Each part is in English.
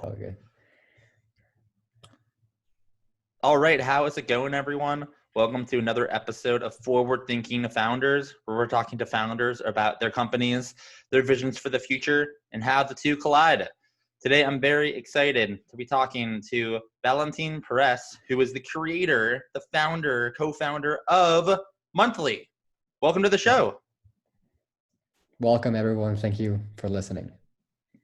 all good. All right, how is it going, everyone? Welcome to another episode of Forward Thinking Founders, where we're talking to founders about their companies, their visions for the future, and how the two collide. Today, I'm very excited to be talking to Valentin Perez, who is the creator, the founder, co-founder of Monthly. Welcome to the show. Welcome, everyone. Thank you for listening.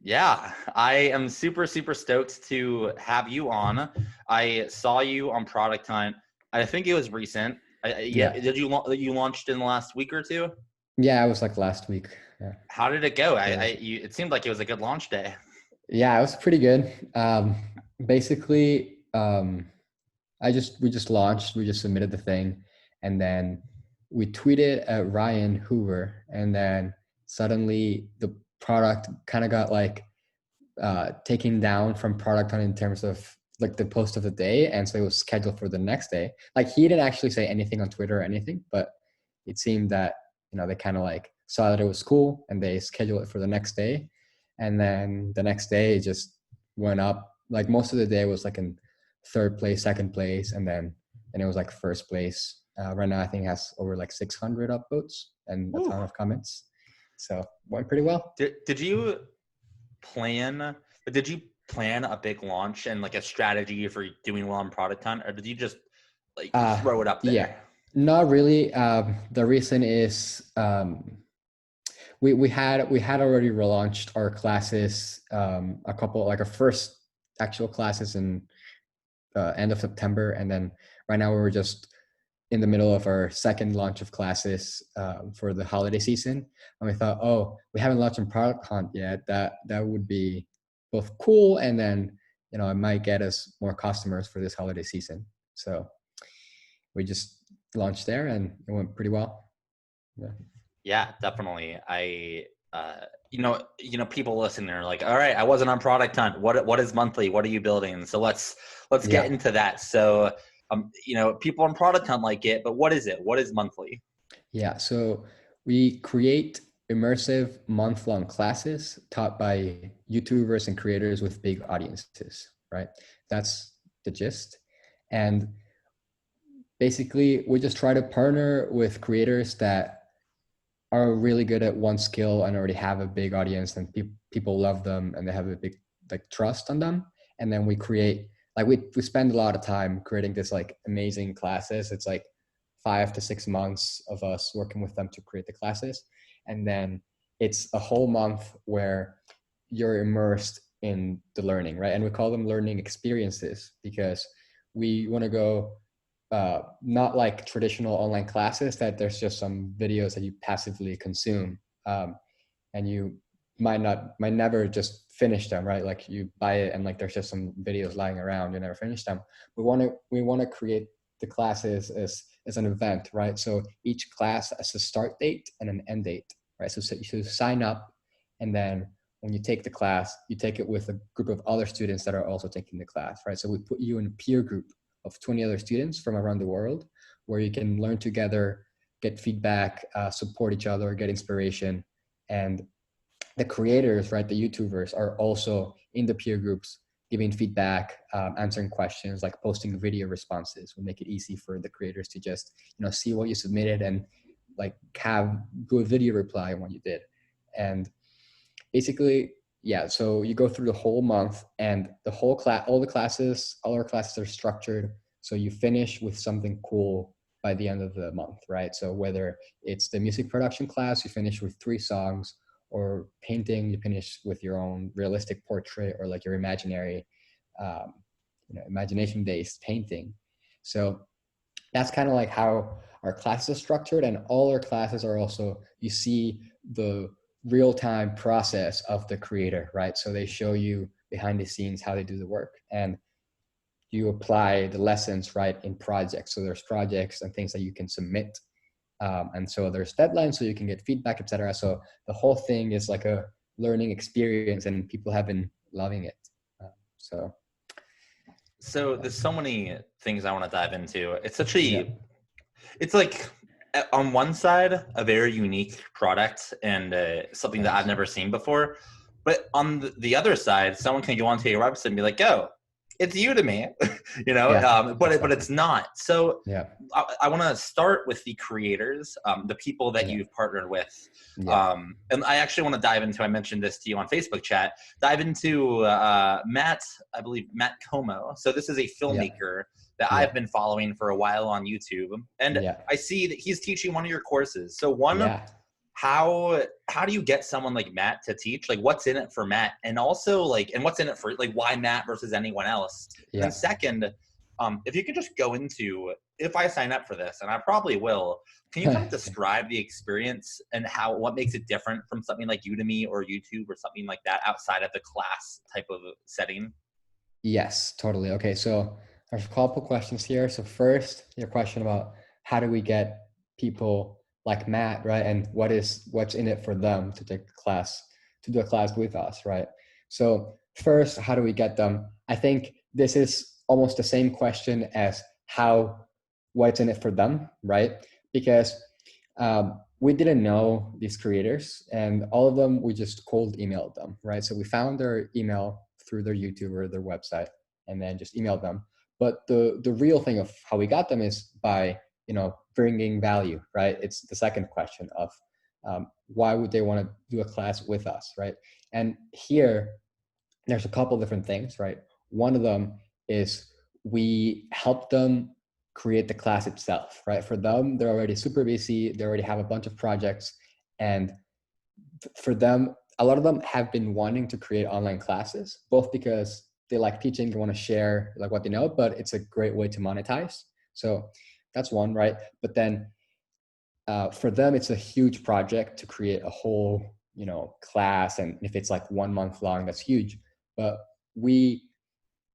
Yeah, I am super stoked to have you on. I saw you on Product Hunt. I think it was recent. Yeah. Did you launched in the last week or two? Yeah, it was like last week. Yeah. How did it go? It seemed like it was a good launch day. Yeah, it was pretty good. Basically, we just launched. We just submitted the thing, and then we tweeted at Ryan Hoover, and then suddenly the product kind of got like taken down from Product Hunt in terms of like the post of the day, and so it was scheduled for the next day. Like he didn't actually say anything on Twitter or anything, but it seemed that they kind of like saw that it was cool and they scheduled it for the next day, and then the next day it just went up. Like most of the day was like in third place, second place, and then it was like first place. Right now I think it has over like 600 upvotes and a ton of comments, so went pretty well. Did you plan a big launch and like a strategy for doing well on Product Hunt, or did you just like throw it up there? Yeah, not really. The reason is we had already relaunched our classes, our first actual classes in end of September, and then right now we're just in the middle of our second launch of classes for the holiday season, and we thought, we haven't launched on Product Hunt yet. That would be both cool, and then it might get us more customers for this holiday season. So we just launched there, and it went pretty well. Yeah, definitely. People listening are like, all right, I wasn't on Product Hunt. What is Monthly? What are you building? So let's get into that. So, people on Product Hunt like it, but what is it? What is Monthly? Yeah, so we create immersive month-long classes taught by YouTubers and creators with big audiences, right? That's the gist. And basically, we just try to partner with creators that are really good at one skill and already have a big audience, and people love them and they have a big like trust on them. And then we create, like we spend a lot of time creating this like amazing classes. It's like 5 to 6 months of us working with them to create the classes. And then it's a whole month where you're immersed in the learning, right? And we call them learning experiences because we want to go not like traditional online classes that there's just some videos that you passively consume, and you might never just finish them, right? Like you buy it and like there's just some videos lying around, you never finish them. We want to create the classes as an event, right? So each class has a start date and an end date, right? So you sign up, and then when you take the class, you take it with a group of other students that are also taking the class, right? So we put you in a peer group of 20 other students from around the world where you can learn together, get feedback, support each other, get inspiration. And the creators, right, the YouTubers are also in the peer groups giving feedback, answering questions, like posting video responses. We make it easy for the creators to just, see what you submitted and like have good video reply on what you did. And basically, yeah, so you go through the whole month, and the whole class, all our classes are structured so you finish with something cool by the end of the month, right? So whether it's the music production class, you finish with 3 songs, or painting, you finish with your own realistic portrait, or like your imaginary, imagination-based painting. So that's kind of like how our classes are structured, and all our classes are also, you see the real-time process of the creator, right? So they show you behind the scenes how they do the work, and you apply the lessons, right, in projects. So there's projects and things that you can submit, and so there's deadlines so you can get feedback, etc. So the whole thing is like a learning experience, and people have been loving it. So there's so many things I want to dive into. It's like on one side, a very unique product and something that I've never seen before. But on the other side, someone can go onto your website and be like, "Oh, it's Udemy," but it's not. So Yeah. I want to start with the creators, the people that Yeah. you've partnered with. Yeah. And I actually want to dive into, I mentioned this to you on Facebook chat, dive into Matt, I believe Matt Como. So this is a filmmaker that I've been following for a while on YouTube. And I see that he's teaching one of your courses. So how do you get someone like Matt to teach? Like, what's in it for Matt? And also, like, and what's in it for, like, why Matt versus anyone else? And then second, if you could just go into, if I sign up for this, and I probably will, can you kind of describe the experience and what makes it different from something like Udemy or YouTube or something like that outside of the class type of setting? Yes, totally. Okay, so there's a couple questions here. So first, your question about how do we get people like Matt, right? And what's in it for them to take a class, to do a class with us, right? So first, how do we get them? I think this is almost the same question as what's in it for them, right? Because we didn't know these creators, and all of them, we just cold emailed them, right? So we found their email through their YouTube or their website, and then just emailed them. But the real thing of how we got them is by bringing value, right? It's the second question of why would they want to do a class with us, right? And here, there's a couple different things, right? One of them is we help them create the class itself, right? For them, they're already super busy. They already have a bunch of projects. And for them, a lot of them have been wanting to create online classes, both because they like teaching, they want to share like what they know, but it's a great way to monetize. So that's one, right? But then for them, it's a huge project to create a whole, class. And if it's like 1 month long, that's huge. But we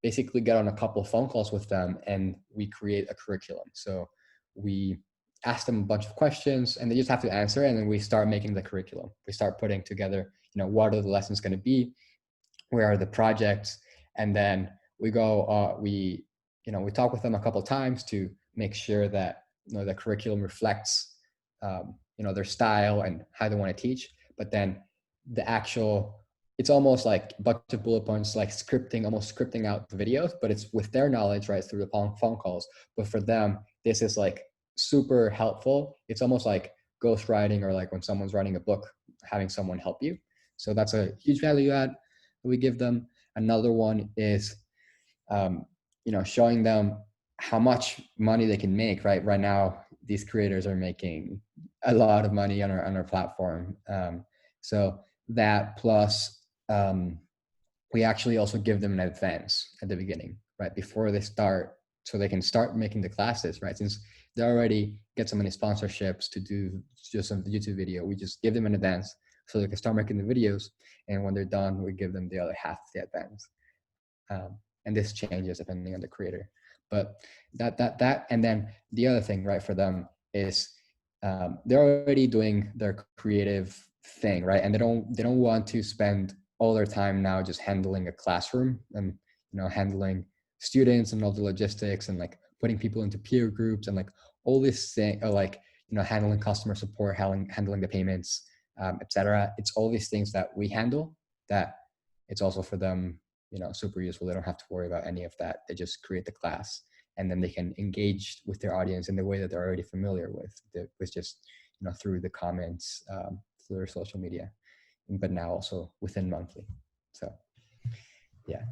basically get on a couple of phone calls with them and we create a curriculum. So we ask them a bunch of questions and they just have to answer. And then we start making the curriculum. We start putting together, what are the lessons going to be? Where are the projects? And then we go, we talk with them a couple of times to make sure that, the curriculum reflects, their style and how they want to teach. But then it's almost like a bunch of bullet points, like almost scripting out the videos, but it's with their knowledge, right, through the phone calls. But for them, this is like super helpful. It's almost like ghostwriting, or like when someone's writing a book, having someone help you. So that's a huge value add that we give them. Another one is, showing them how much money they can make, right? Right now, these creators are making a lot of money on our platform. So that plus, we actually also give them an advance at the beginning, right? Before they start, so they can start making the classes, right? Since they already get so many sponsorships to do just some YouTube video, we just give them an advance so they can start making the videos. And when they're done, we give them the other half of the advance. And this changes depending on the creator. But that, and then the other thing, right, for them is they're already doing their creative thing, right? And they don't want to spend all their time now just handling a classroom and handling students and all the logistics and like putting people into peer groups and like all this thing, or like handling customer support, handling the payments, etc. It's all these things that we handle, that it's also for them super useful. They don't have to worry about any of that. They just create the class, and then they can engage with their audience in the way that they're already familiar with just through the comments, through their social media, but now also within monthly. So yeah,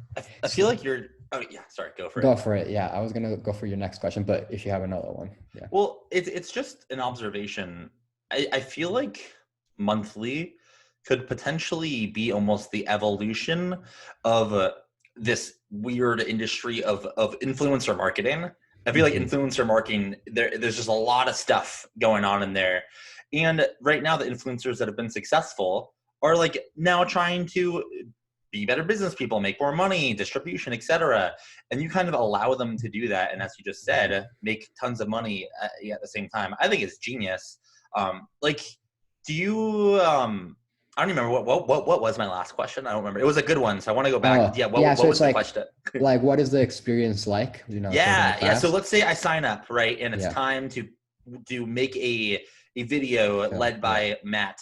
I feel like you're, oh yeah, sorry, go for it. Go for it. Yeah, I was gonna go for your next question, but if you have another one. Yeah. Well, it's just an observation. I feel like monthly could potentially be almost the evolution of this weird industry of influencer marketing. I feel like influencer marketing, there's just a lot of stuff going on in there. And right now, the influencers that have been successful are like now trying to be better business people, make more money, distribution, etc. And you kind of allow them to do that. And as you just said, make tons of money at the same time. I think it's genius. Do you, I don't remember what was my last question. I don't remember. It was a good one. So I want to go back. What was the question? Like, what is the experience like? Yeah. So let's say I sign up, right? And it's time to make a video led by Matt.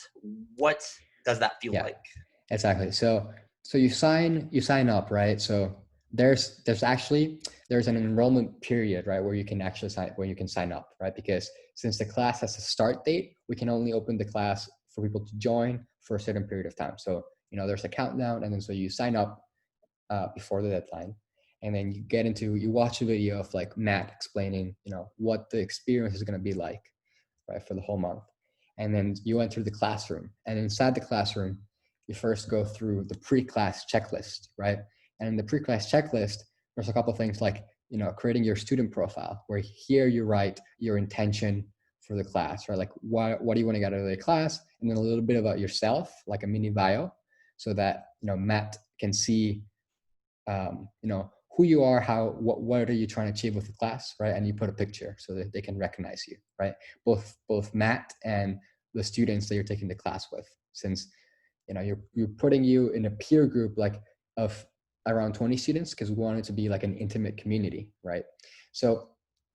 What does that feel like? Exactly. So you sign up, right? So there's an enrollment period, right, where you can actually sign up, right? Because since the class has a start date, we can only open the class for people to join for a certain period of time. So there's a countdown, and then so you sign up before the deadline, and then you watch a video of like Matt explaining what the experience is going to be like, right, for the whole month. And then you enter the classroom, and inside the classroom, you first go through the pre-class checklist, right? And in the pre-class checklist, there's a couple of things like, creating your student profile, where here you write your intention for the class, right? Like what do you want to get out of the class? And then a little bit about yourself, like a mini bio, so that, Matt can see, who you are, what are you trying to achieve with the class, right? And you put a picture so that they can recognize you, right? Both Matt and the students that you're taking the class with, since you're putting you in a peer group like of around 20 students, because we want it to be like an intimate community, right? So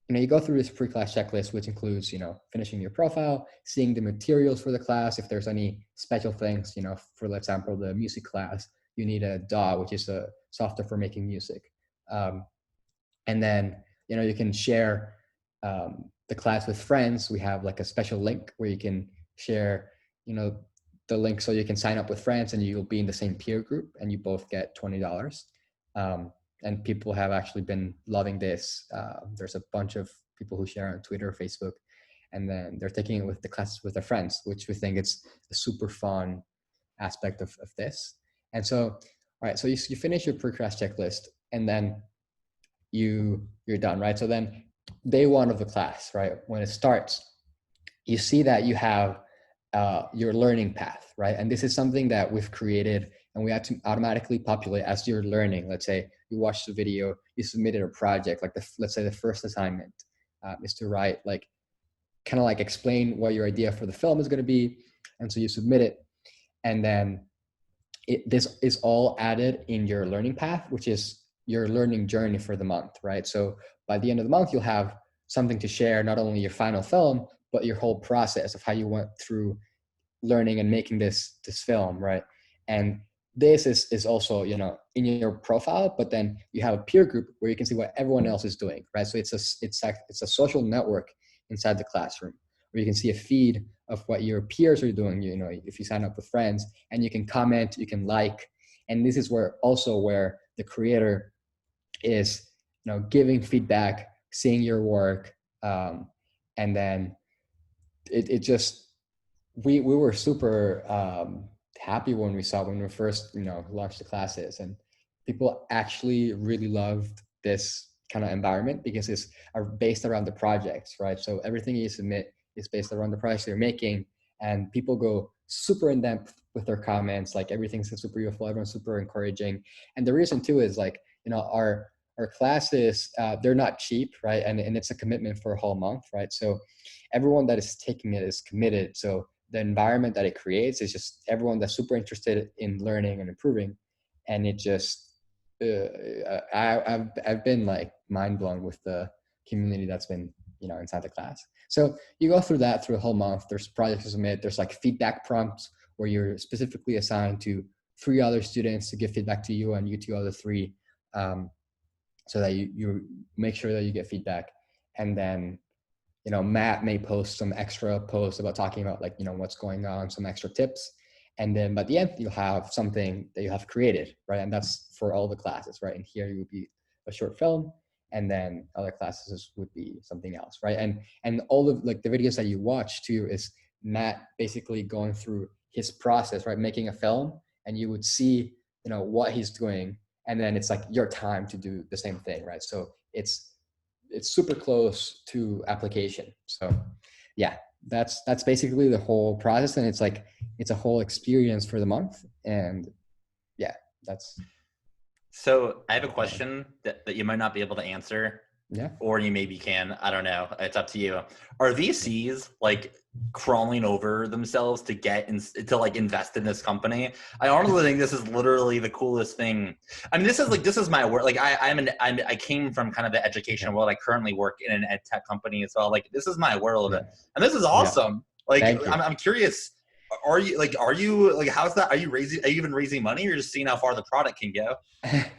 you go through this pre-class checklist, which includes finishing your profile, seeing the materials for the class, if there's any special things, for example, the music class, you need a DAW, which is a software for making music. And then you can share the class with friends. We have like a special link where you can share the link, so you can sign up with friends, and you'll be in the same peer group, and you both get $20. And people have actually been loving this. There's a bunch of people who share on Twitter or Facebook, and then they're taking it with the classes with their friends, which we think it's a super fun aspect of this. And so, all right, so you finish your pre-class checklist, and then you're done, right? So then day one of the class, right, when it starts, you see that you have your learning path, right? And this is something that we've created, and we have to automatically populate as you're learning. Let's say you watched the video, you submitted a project, like let's say the first assignment is to write, like, kind of like explain what your idea for the film is going to be. And so you submit it, and then this is all added in your learning path, which is your learning journey for the month, right? So by the end of the month, you'll have something to share, not only your final film, but your whole process of how you went through learning and making this film, right? And this is also in your profile, but then you have a peer group where you can see what everyone else is doing, right? So it's a social network inside the classroom, where you can see a feed of what your peers are doing, if you sign up with friends, and you can comment, you can like. And this is where the creator is giving feedback, seeing your work, and then it just we were super happy when we first launched the classes, and people actually really loved this kind of environment because it's based around the projects, right? So everything you submit is based around the projects you're making, and people go super in depth with their comments. Like, everything's super useful, everyone's super encouraging. And the reason too is, like, our classes, they're not cheap, right? And it's a commitment for a whole month, right? So everyone that is taking it is committed. So the environment that it creates is just everyone that's super interested in learning and improving. And it just, I've been like mind blown with the community that's been, inside the class. So you go through that through a whole month. There's projects to submit. There's like feedback prompts where you're specifically assigned to 3 other students to give feedback to you, and you to other 3, so that you make sure that you get feedback. And then, Matt may post some extra posts about talking about, like, what's going on, some extra tips. And then by the end, you'll have something that you have created, right? And that's for all the classes, right? And here you would be a short film, and then other classes would be something else, right? And all of, like, the videos that you watch too is Matt basically going through his process, right? Making a film, and you would see, what he's doing, and then it's like your time to do the same thing, right? So it's super close to application. So yeah, that's basically the whole process, and it's a whole experience for the month. And yeah, that's. So I have a question that you might not be able to answer. Yeah. Or you maybe can. I don't know. It's up to you. Are VCs like crawling over themselves to get to like invest in this company? I honestly think this is literally the coolest thing. I mean, this is my work. Like I came from kind of the education world. I currently work in an ed tech company as well. Like, this is my world, and this is awesome. Like, I'm curious. Are you how's that? Are you even raising money, or just seeing how far the product can go?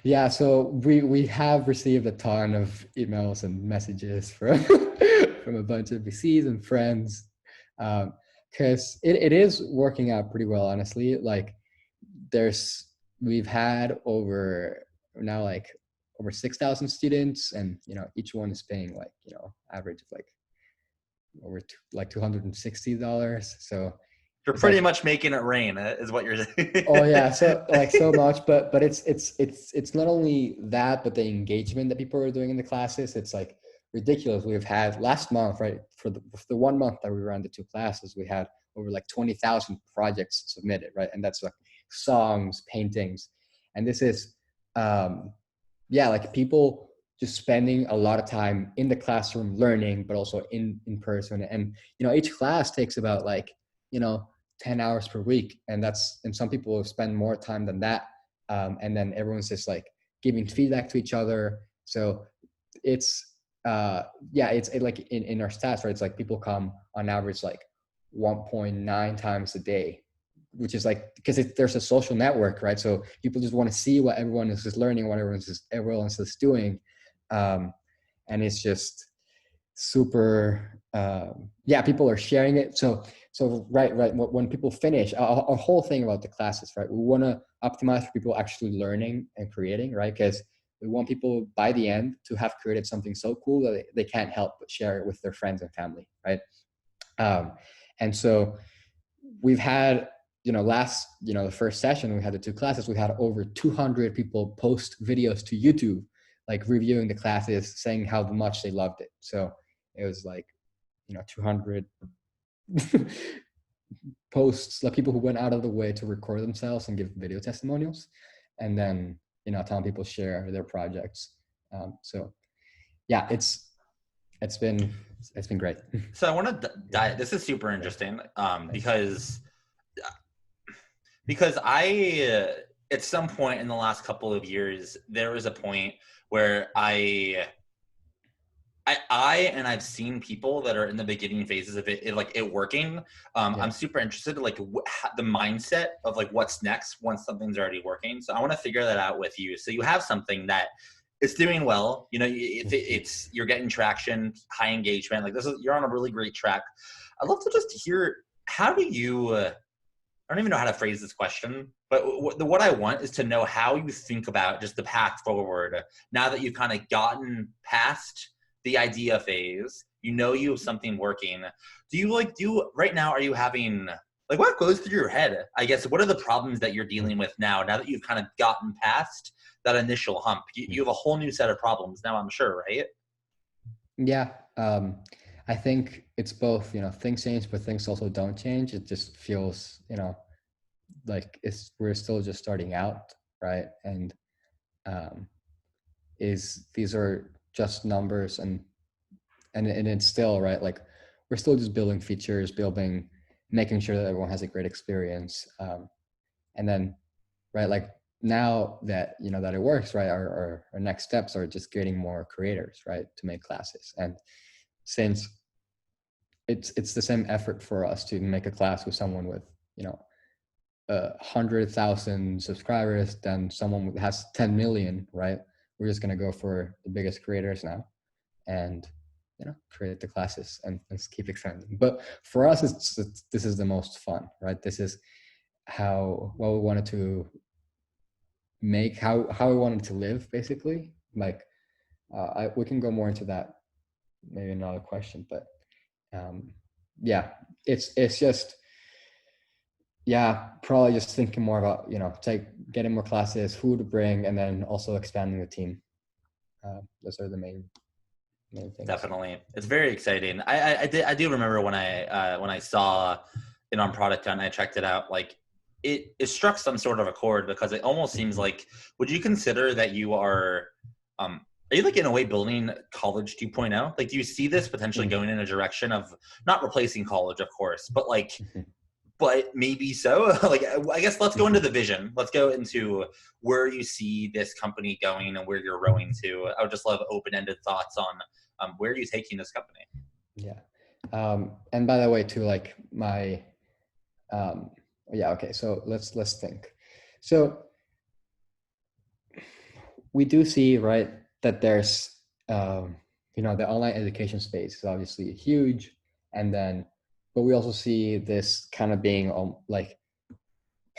Yeah, so we have received a ton of emails and messages from from a bunch of VCs and friends, because it is working out pretty well, honestly. Like we've had over now like over 6,000 students, and each one is paying like average of like over like $260. So You're it's pretty like, much making it rain, is what you're saying. oh yeah, so like so much, but it's not only that, but the engagement that people are doing in the classes, it's like ridiculous. We've had last month, right, for the 1 month that we ran the 2 classes, we had over like 20,000 projects submitted, right, and that's like songs, paintings, and this is yeah, like people just spending a lot of time in the classroom learning, but also in person. And each class takes about like 10 hours per week, and some people spend more time than that. And then everyone's just like giving feedback to each other. So it's yeah, like in our stats, right, it's like people come on average like 1.9 times a day, which is like, because there's a social network, right? So people just want to see what everyone is just learning, what everyone else is doing, and it's just super. Yeah, people are sharing it. So right. When people finish, our whole thing about the classes, right? We want to optimize for people actually learning and creating, right? Because we want people by the end to have created something so cool that they can't help but share it with their friends and family, right? Um, and so we've had the first session, we had the 2 classes, we had over 200 people post videos to YouTube, like reviewing the classes, saying how much they loved it. So it was like 200 posts, like people who went out of the way to record themselves and give video testimonials, and then telling people share their projects. So yeah, it's been great. So I want to dive. This is super interesting, because I at some point in the last couple of years, there was a point where and I've seen people that are in the beginning phases of it working. Yeah. I'm super interested in like the mindset of like what's next once something's already working. So I want to figure that out with you. So you have something that is doing well. It's you're getting traction, high engagement. Like you're on a really great track. I'd love to just hear, how do you? I don't even know how to phrase this question, but what I want is to know how you think about just the path forward now that you've kind of gotten past the idea phase. You have something working. Right now, are you having, like, what goes through your head? I guess, what are the problems that you're dealing with now that you've kind of gotten past that initial hump? You have a whole new set of problems now, I'm sure, right? Yeah. I think it's both, things change, but things also don't change. It just feels, like we're still just starting out, right? And these are just numbers, and it's still, right, like we're still just building features, making sure that everyone has a great experience. And then, right, like now that that it works, right, our next steps are just getting more creators, right, to make classes. And since it's the same effort for us to make a class with someone with 100,000 subscribers than someone that has 10 million, right? We're just going to go for the biggest creators now, and create the classes and keep expanding. But for us, this is the most fun, right? This is what we wanted to make, how we wanted to live, basically. Like we can go more into that, maybe another question, but yeah, it's just, yeah, probably just thinking more about getting more classes, who to bring, and then also expanding the team. Those are the main things. Definitely, it's very exciting. I do remember when I saw it on Product Hunt, I checked it out. Like it struck some sort of a chord, because it almost seems like, would you consider that you are you like in a way building college 2.0? Like, do you see this potentially going in a direction of not replacing college, of course, but like, but maybe so? Like, I guess let's go into the vision. Let's go into where you see this company going and where you're rowing to. I would just love open-ended thoughts on where are you taking this company? Yeah. And by the way, too, like um, yeah, okay. So let's think. So we do see, right, that there's the online education space is obviously huge, and then but we also see this kind of being like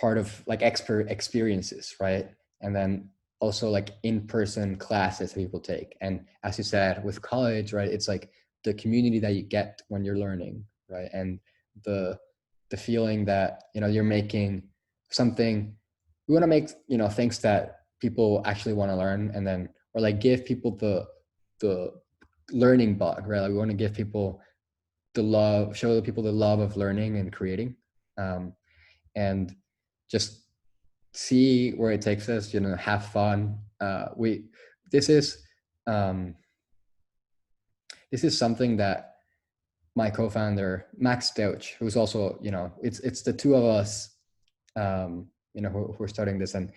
part of like expert experiences, right? And then also like in-person classes that people take. And as you said, with college, right, it's like the community that you get when you're learning, right? And the the feeling that you're making something. We want to make things that people actually want to learn, and then or like give people the learning bug, right? Like we want to give people the love, show the people the love of learning and creating, and just see where it takes us, have fun. This is um, this is something that my co-founder Max Deutsch, who's also, it's the two of us, who are starting this. And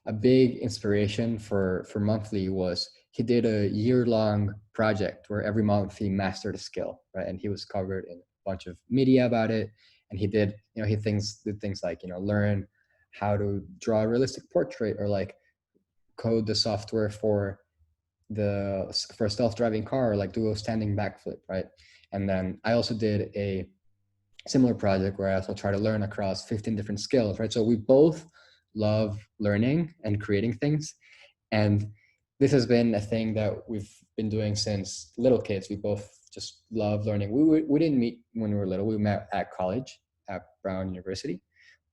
a big inspiration for Monthly was he did a year-long project where every month he mastered a skill, right? And he was covered in a bunch of media about it. And he did, did things like, learn how to draw a realistic portrait, or like code the software for a self-driving car, or like do a standing backflip, right? And then I also did a similar project where I also try to learn across 15 different skills, right? So we both love learning and creating things. And this has been a thing that we've been doing since little kids. We both just love learning. We didn't meet when we were little. We met at college at Brown University,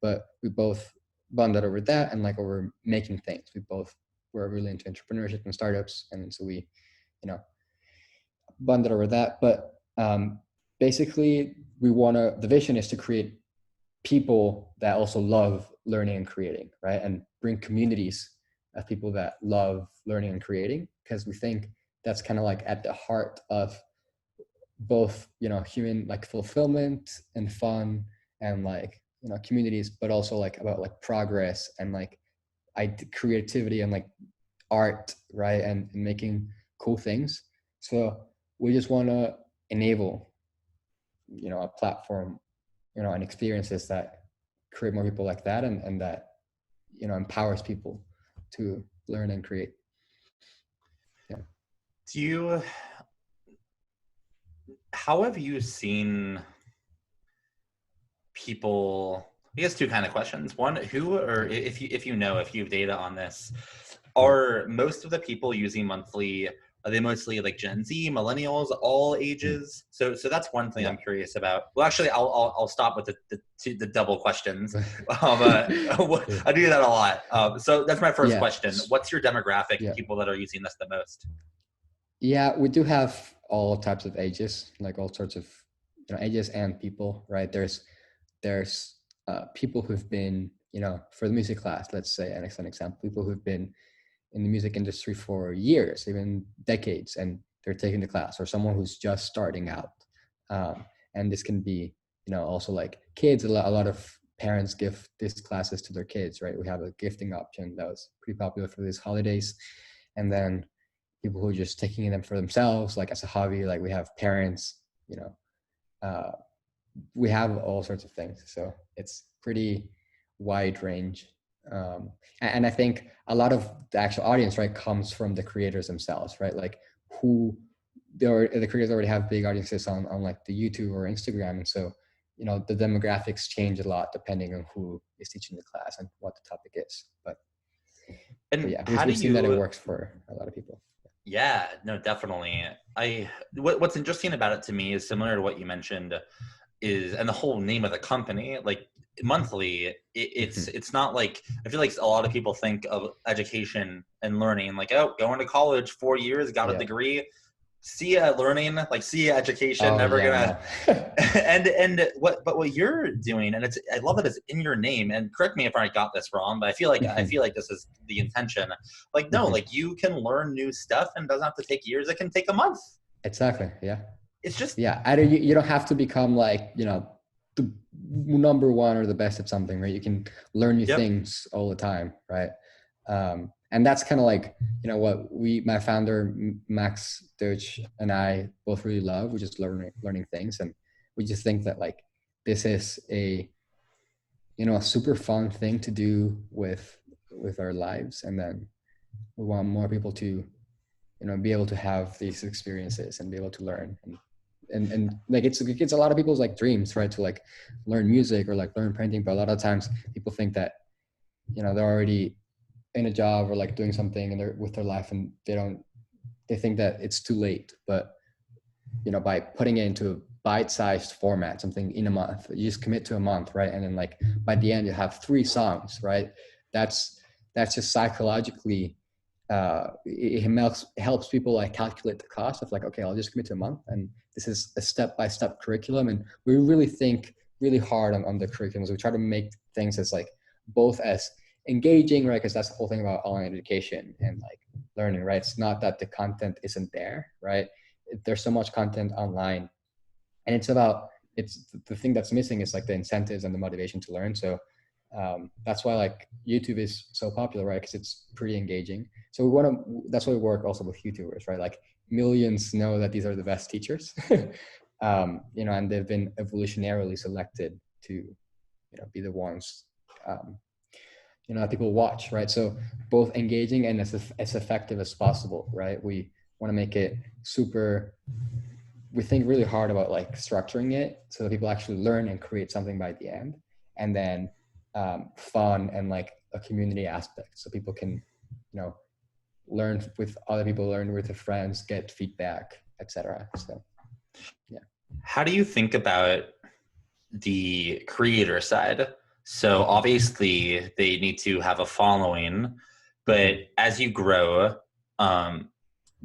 but we both bonded over that and like over making things. We both were really into entrepreneurship and startups. And so we, bonded over that. But basically, the vision is to create people that also love learning and creating, right? And bring communities of people that love learning and creating, because we think that's kind of like at the heart of both, human like fulfillment and fun, and like, communities, but also like about like progress and like creativity and like art, right? And making cool things. So we just want to enable, a platform, and experiences that create more people like that, and that, empowers people to learn and create. Yeah. Do you, how have you seen people, I guess two kind of questions. One, who, or if you have data on this, are most of the people using Monthly, are they mostly like Gen Z, millennials, all ages? So that's one thing Yeah. I'm curious about. Well, actually, I'll stop with the double questions. Yeah. I do that a lot. So that's my first Yeah. question. What's your demographic, Yeah. people that are using this the most? Yeah, we do have all types of ages, like all sorts of, ages and people, right? There's people who've been, for the music class, let's say, and as an example, people who've been in the music industry for years, even decades, and they're taking the class, or someone who's just starting out. And this can be, also like kids. A lot of parents give these classes to their kids, right? We have a gifting option that was pretty popular for these holidays. And then people who are just taking them for themselves, like as a hobby, like we have parents, uh, we have all sorts of things. So it's pretty wide range. And I think a lot of the actual audience, right, comes from the creators themselves, right? Like the creators already have big audiences on like the YouTube or Instagram. And so, the demographics change a lot depending on who is teaching the class and what the topic is. But And yeah, how do we've seen that it you, works for a lot of people. yeah, no, definitely. What's interesting about it to me is similar to what you mentioned, is, and the whole name of the company, like Monthly, it's not like, I feel like a lot of people think of education and learning like, oh, going to college 4 years, got a Yeah. degree, see ya learning, like see ya education, Oh never yeah, gonna. no. What you're doing, and I love that it's in your name, and correct me if I got this wrong, but I feel like this is the intention. Like, no, like you can learn new stuff and it doesn't have to take years, it can take a month. Exactly. Yeah. It's just, Yeah. Either you don't have to become like, the number one or the best at something, right? You can learn new yep. things all the time, right? And that's kind of like, what my founder, Max Deutsch, and I both really love, which is learning things. And we just think that like, this is a super fun thing to do with our lives. And then we want more people to, be able to have these experiences and be able to learn. And like it's a lot of people's like dreams, right? To like learn music or like learn painting. But a lot of times people think that, they're already in a job or like doing something and they're with their life, and they think that it's too late. But, by putting it into a bite-sized format, something in a month, you just commit to a month, right? And then like by the end you have 3 songs, right? That's just psychologically, it helps people like calculate the cost of like, okay, I'll just commit to a month, and this is a step-by-step curriculum. And we really think really hard on the curriculums. We try to make things as like both as engaging, right? Because that's the whole thing about online education and like learning, right? It's not that the content isn't there, right? There's so much content online, and it's the thing that's missing is like the incentives and the motivation to learn. So that's why like YouTube is so popular, right? Because it's pretty engaging. So that's why we work also with YouTubers, right? Like millions know that these are the best teachers, and they've been evolutionarily selected to, be the ones, that people watch, right? So both engaging and as effective as possible, right? We want to make it we think really hard about like structuring it so that people actually learn and create something by the end. And then fun and like a community aspect, so people can, learn with other people, learn with their friends, get feedback, etc. So yeah. How do you think about the creator side? So obviously they need to have a following, but as you grow,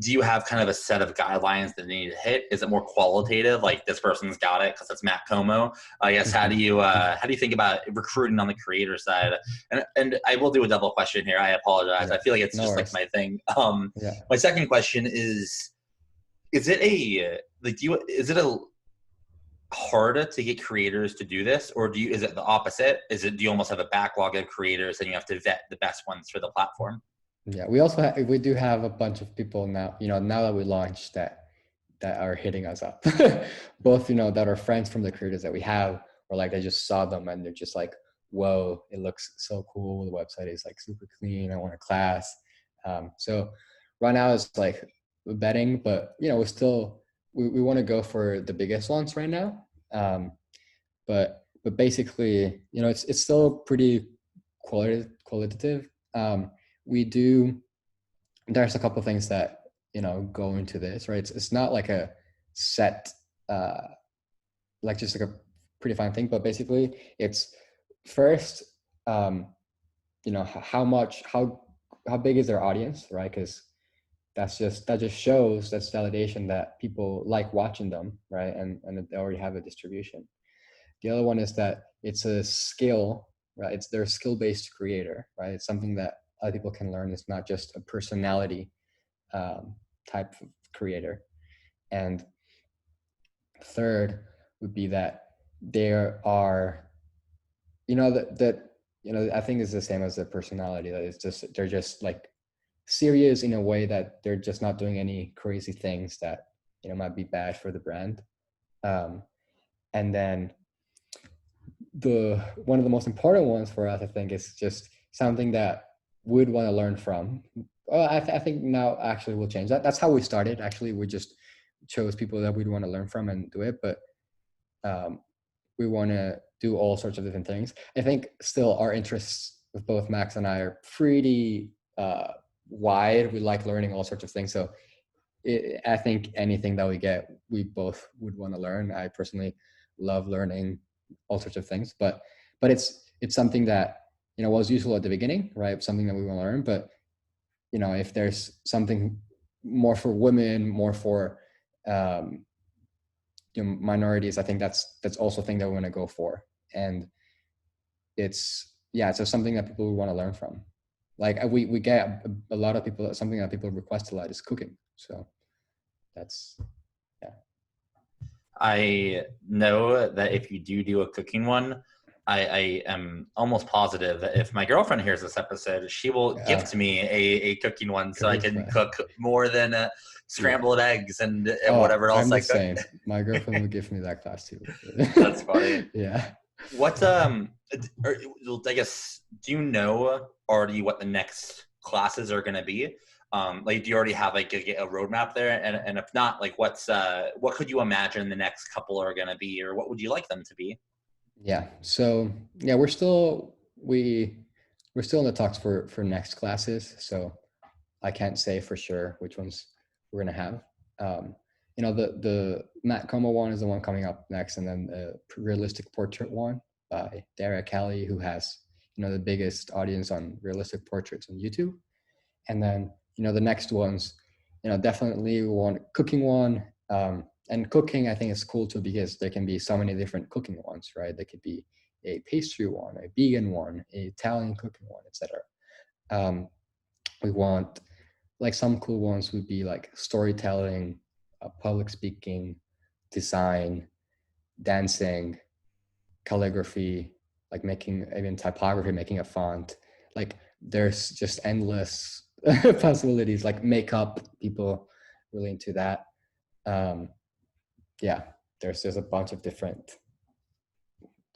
do you have kind of a set of guidelines that they need to hit? Is it more qualitative, like this person's got it because it's Matt Como? I guess how do you think about recruiting on the creator side? And I will do a double question here. I apologize. Yeah. I feel like it's just like my thing. My second question is it hard to get creators to do this, or is it the opposite? Do you almost have a backlog of creators and you have to vet the best ones for the platform? Yeah, we do have a bunch of people now, now that we launched that are hitting us up, both, that are friends from the creators that we have, or like they just saw them and they're just like, whoa, it looks so cool. The website is like super clean. I want a class. So right now it's like betting, but we want to go for the biggest ones right now. But basically, it's still pretty qualitative. There's a couple of things that, go into this, right? It's not like a set, like just like a pretty fine thing, but basically it's first, how big is their audience, right? Because that just shows, that's validation that people like watching them, right? And they already have a distribution. The other one is that it's a skill, right? They're a skill-based creator, right? It's something that other people can learn. It's not just a personality type of creator. And third would be that there are, I think it's the same as the personality. That they're just like serious in a way that they're just not doing any crazy things that, might be bad for the brand. And then one of the most important ones for us, I think, is just something that we'd want to learn from. Well, I think now actually we'll change that. That's how we started. Actually, we just chose people that we'd want to learn from and do it. But we want to do all sorts of different things. I think still our interests with both Max and I are pretty wide. We like learning all sorts of things. So I think anything that we get, we both would want to learn. I personally love learning all sorts of things, but it's something that, was useful at the beginning, right? Something that we want to learn. But, if there's something more for women, more for, minorities, I think that's also a thing that we want to go for. And it's something that people want to learn from. Like we get a lot of people, something that people request a lot is cooking. So that's, yeah. I know that if you do a cooking one, I am almost positive that if my girlfriend hears this episode, she will gift me a cooking one so I can cook more than scrambled eggs and whatever else. I'm the same. My girlfriend will give me that class too. That's funny. Yeah. What or, I guess, do you know already what the next classes are going to be? Like, do you already have like a roadmap there? And if not, like, what could you imagine the next couple are going to be, or what would you like them to be? Yeah. So yeah, we're still in the talks for next classes. So I can't say for sure which ones we're gonna have. The Matt Como one is the one coming up next, and then the realistic portrait one by Dara Kelly, who has the biggest audience on realistic portraits on YouTube. And then the next ones, definitely we want cooking one. And cooking, I think, is cool too, because there can be so many different cooking ones, right? There could be a pastry one, a vegan one, a Italian cooking one, etc. We want, like, some cool ones would be like storytelling, public speaking, design, dancing, calligraphy, like making even typography, making a font. Like, there's just endless possibilities. Like makeup, people really into that. Yeah, there's a bunch of different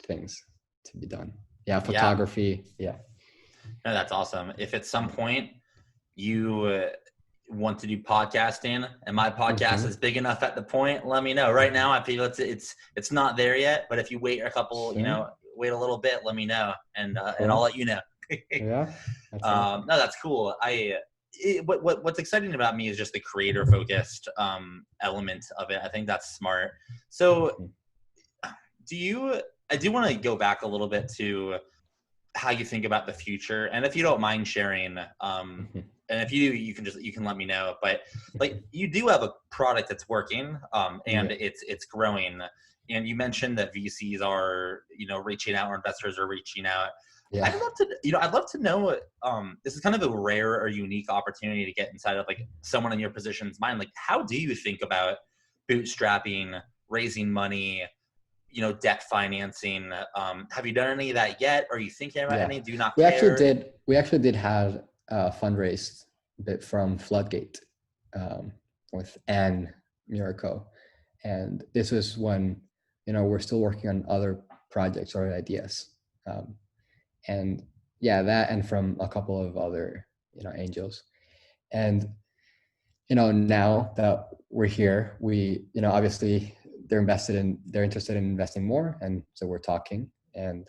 things to be done. Yeah, Yeah, photography. Yeah. no, that's awesome. If at some point you want to do podcasting and my podcast is big enough at the point, let me know. Right now, I feel it's not there yet, but if you wait a couple, Sure. wait a little bit, let me know, and Cool. I'll let you know. Yeah, that's No, that's cool. What's exciting about me is just the creator focused element of it. I think that's smart. So I do want to go back a little bit to how you think about the future, and if you don't mind sharing, and if you can let me know. But like, you do have a product that's working, and it's growing. And you mentioned that VCs are reaching out, or investors are reaching out. Yeah. I'd love to know. This is kind of a rare or unique opportunity to get inside of like someone in your position's mind. Like, how do you think about bootstrapping, raising money, debt financing? Have you done any of that yet? Are you thinking about any? Do you not care? We actually did have fundraised a bit from Floodgate, with Anne Miracle. And this was when, we're still working on other projects or ideas. And yeah, that, and from a couple of other, angels. And, now that we're here, we, obviously they're interested in investing more. And so we're talking, and,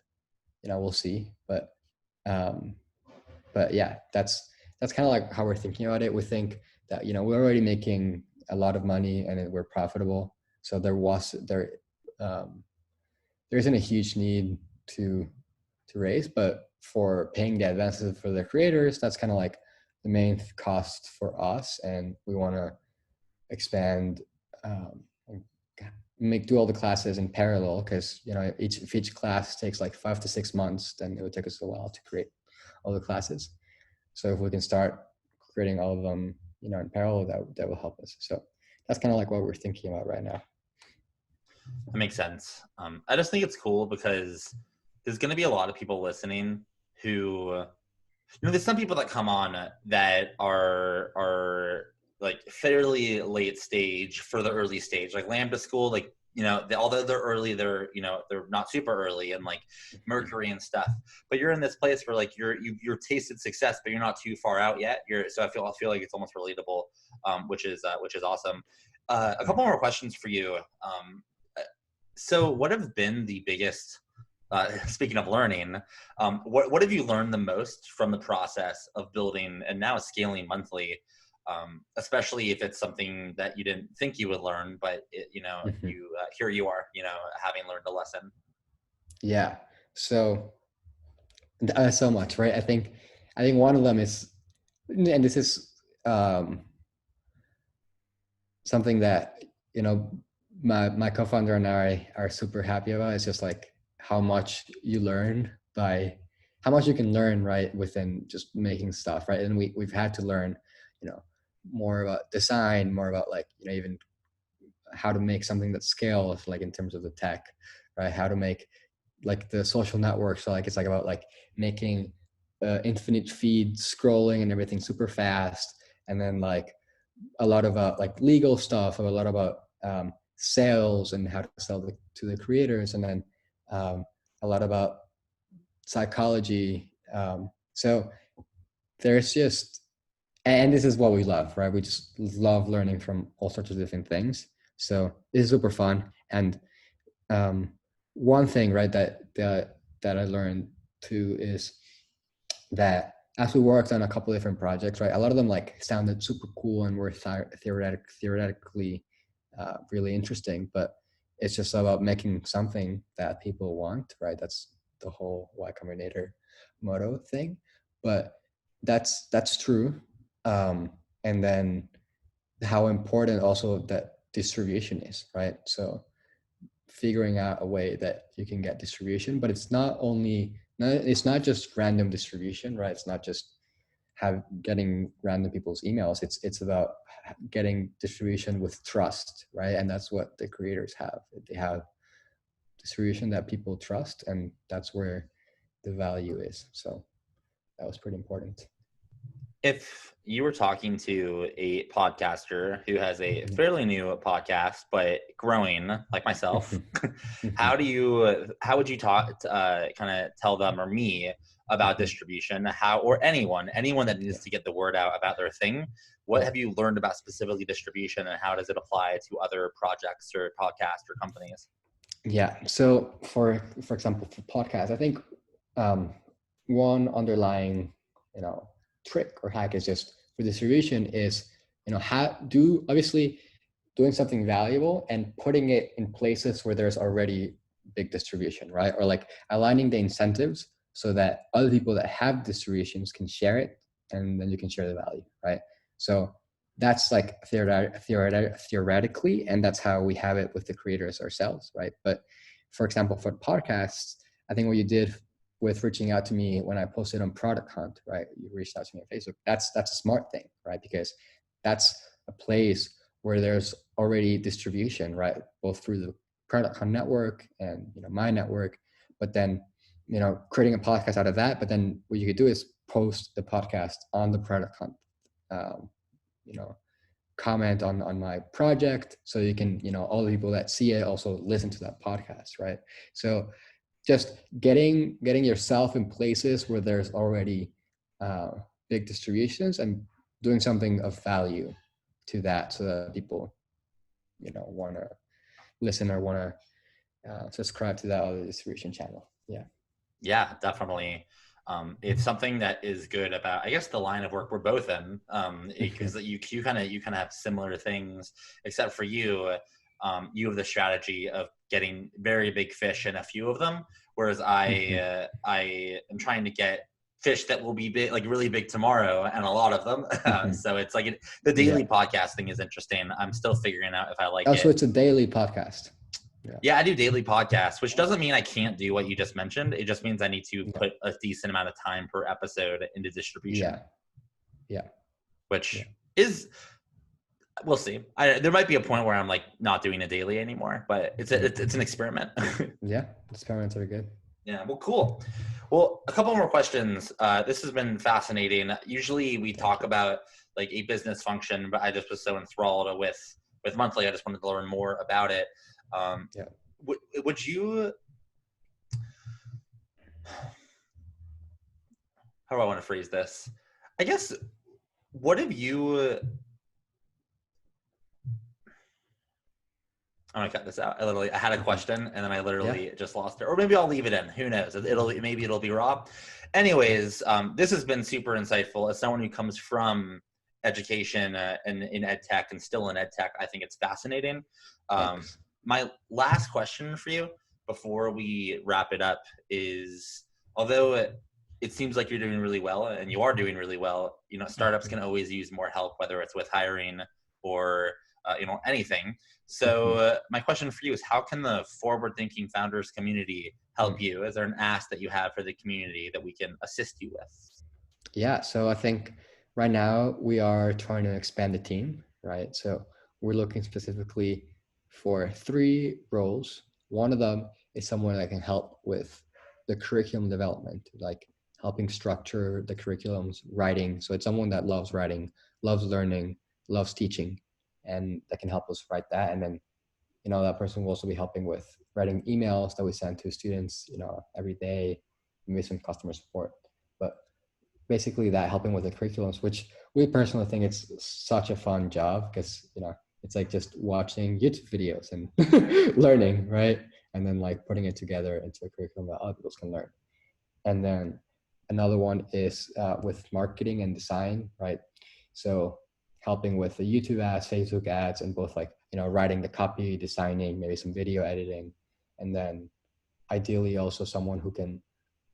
we'll see. But yeah, that's kind of like how we're thinking about it. We think that, we're already making a lot of money and we're profitable. So there isn't a huge need to raise, but for paying the advances for the creators, that's kind of like the main cost for us. And we want to expand, do all the classes in parallel, because if each class takes like 5 to 6 months, then it would take us a while to create all the classes. So if we can start creating all of them, in parallel, that will help us. So that's kind of like what we're thinking about right now. That makes sense. I just think it's cool because there's going to be a lot of people listening who, there's some people that come on that are like fairly late stage for the early stage, like Lambda School, like, although they're early, they're not super early, and like Mercury and stuff. But you're in this place where like you're tasted success, but you're not too far out yet. So I feel like it's almost relatable, which is awesome. A couple more questions for you. So what have been the biggest, speaking of learning, what have you learned the most from the process of building and now scaling monthly? Especially if it's something that you didn't think you would learn, but here you are, having learned a lesson. Yeah. So so much, right? I think one of them is, and this is something that my co-founder and I are super happy about. It's just like how much you can learn, right, within just making stuff, right? And we've had to learn, more about design, more about like, even how to make something that scales, like in terms of the tech, right? How to make like the social network. So like, it's like about like making infinite feed scrolling and everything super fast. And then like a lot about like legal stuff, a lot about sales and how to sell to the creators. And then a lot about psychology. So there's just, and this is what we love, right? We just love learning from all sorts of different things. So this is super fun. And one thing, right, that I learned too is that as we worked on a couple of different projects, right, a lot of them like sounded super cool and were theoretically really interesting, but it's just about making something that people want, right? That's the whole Y Combinator motto thing. But that's true. And then how important also that distribution is, right? So figuring out a way that you can get distribution, but it's not just random distribution, right? It's not just getting random people's emails. It's about getting distribution with trust, right? And that's what the creators have. They have distribution that people trust, and that's where the value is. So that was pretty important. If you were talking to a podcaster who has a fairly new podcast but growing like myself, how would you talk kind of tell them or me about distribution, or anyone that needs to get the word out about their thing? What have you learned about specifically distribution, and how does it apply to other projects or podcasts or companies? Yeah. So for example, for podcasts, I think one underlying, trick or hack is just for distribution is, obviously doing something valuable and putting it in places where there's already big distribution, right? Or like aligning the incentives so that other people that have distributions can share it, and then you can share the value, right? So that's like theoretically, and that's how we have it with the creators ourselves, right? But for example, for podcasts, I think what you did with reaching out to me when I posted on Product Hunt, right? You reached out to me on Facebook. That's a smart thing, right? Because that's a place where there's already distribution, right? Both through the Product Hunt network and my network. But then, creating a podcast out of that. But then what you could do is post the podcast on the Product Hunt, comment on my project, so you can, all the people that see it also listen to that podcast, right? So just getting yourself in places where there's already big distributions and doing something of value to that, so that people want to listen or want to subscribe to that other distribution channel. Yeah, definitely. It's something that is good about, I guess, the line of work we're both in, because you kind of have similar things, except for you have the strategy of getting very big fish in a few of them, whereas I am trying to get fish that will be big, like really big tomorrow, and a lot of them. So it's like the daily podcasting is interesting. I'm still figuring out if I like it. So it's a daily podcast. Yeah, I do daily podcasts, which doesn't mean I can't do what you just mentioned. It just means I need to put a decent amount of time per episode into distribution. Yeah. Which is, we'll see. There might be a point where I'm like not doing it daily anymore, but it's an experiment. Yeah, experiments are good. Yeah, well, cool. Well, a couple more questions. This has been fascinating. Usually we talk about like a business function, but I just was so enthralled with Monthly. I just wanted to learn more about it. Would you, how do I want to phrase this? I guess, what have you, I'm gonna cut this out. I had a question and then I literally just lost it, or maybe I'll leave it in. Who knows? Maybe it'll be raw. Anyways, this has been super insightful. As someone who comes from education and in ed tech and still in ed tech, I think it's fascinating. My last question for you before we wrap it up is, although it seems like you're doing really well and you are doing really well, startups can always use more help, whether it's with hiring or anything. So my question for you is, how can the forward-thinking founders community help you? Is there an ask that you have for the community that we can assist you with? Yeah, so I think right now we are trying to expand the team, right? So we're looking specifically for 3 roles. One of them is someone that can help with the curriculum development, like helping structure the curriculums, writing. So it's someone that loves writing, loves learning, loves teaching, and that can help us write that. And then, that person will also be helping with writing emails that we send to students, every day, maybe some customer support. But basically that, helping with the curriculums, which we personally think it's such a fun job because, it's like just watching YouTube videos and learning, right? And then like putting it together into a curriculum that other people can learn. And then another one is with marketing and design, right? So helping with the YouTube ads, Facebook ads, and both like, writing the copy, designing, maybe some video editing. And then ideally also someone who can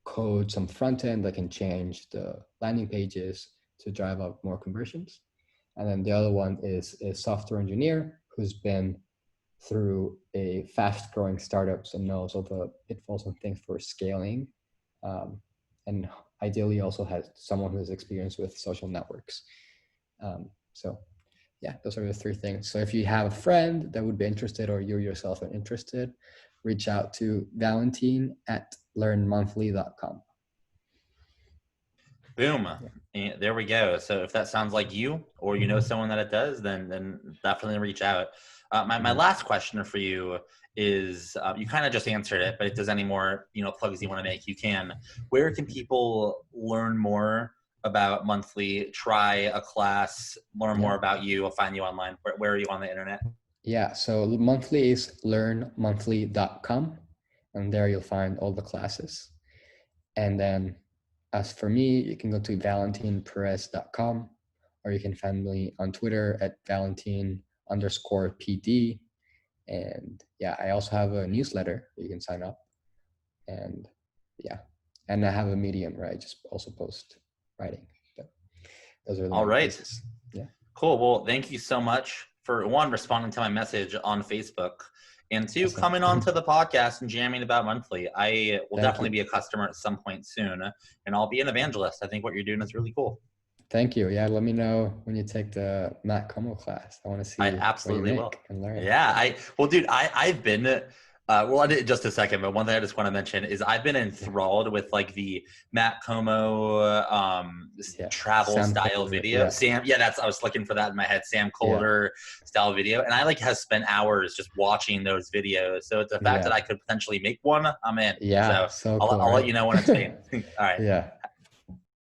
code some front end that can change the landing pages to drive up more conversions. And then the other one is a software engineer who's been through a fast growing startups and knows all the pitfalls and things for scaling. And ideally also has someone who has experience with social networks. So yeah, those are the three things. So if you have a friend that would be interested, or you yourself are interested, reach out to Valentin@learnmonthly.com. Boom. And there we go. So if that sounds like you, or someone that it does, then definitely reach out. My last question for you is, you kind of just answered it, but if there's any more plugs you want to make, you can. Where can people learn more about Monthly, try a class, learn more about you, or find you online? Where are you on the internet? Yeah, so Monthly is learnmonthly.com, and there you'll find all the classes. And then as for me, you can go to valentinperez.com, or you can find me on Twitter at Valentin_PD. And yeah, I also have a newsletter that you can sign up. And yeah, and I have a Medium where I just also post writing. But those are the all right. places. Yeah. Cool. Well, thank you so much for, one, responding to my message on Facebook, and two, coming on to the podcast and jamming about Monthly. I will definitely be a customer at some point soon, and I'll be an evangelist. I think what you're doing is really cool. Thank you. Yeah, let me know when you take the Matt Como class. I want to see. I absolutely what you will. And learn. Yeah. Dude, I've been. In just a second, but one thing I just want to mention is I've been enthralled with like the Matt Como travel style video. Sam, I was looking for that in my head. Sam Colder style video, and I have spent hours just watching those videos. So it's the fact that I could potentially make one, I'm in. Yeah, so cool, I'll let you know when it's made. All right. Yeah,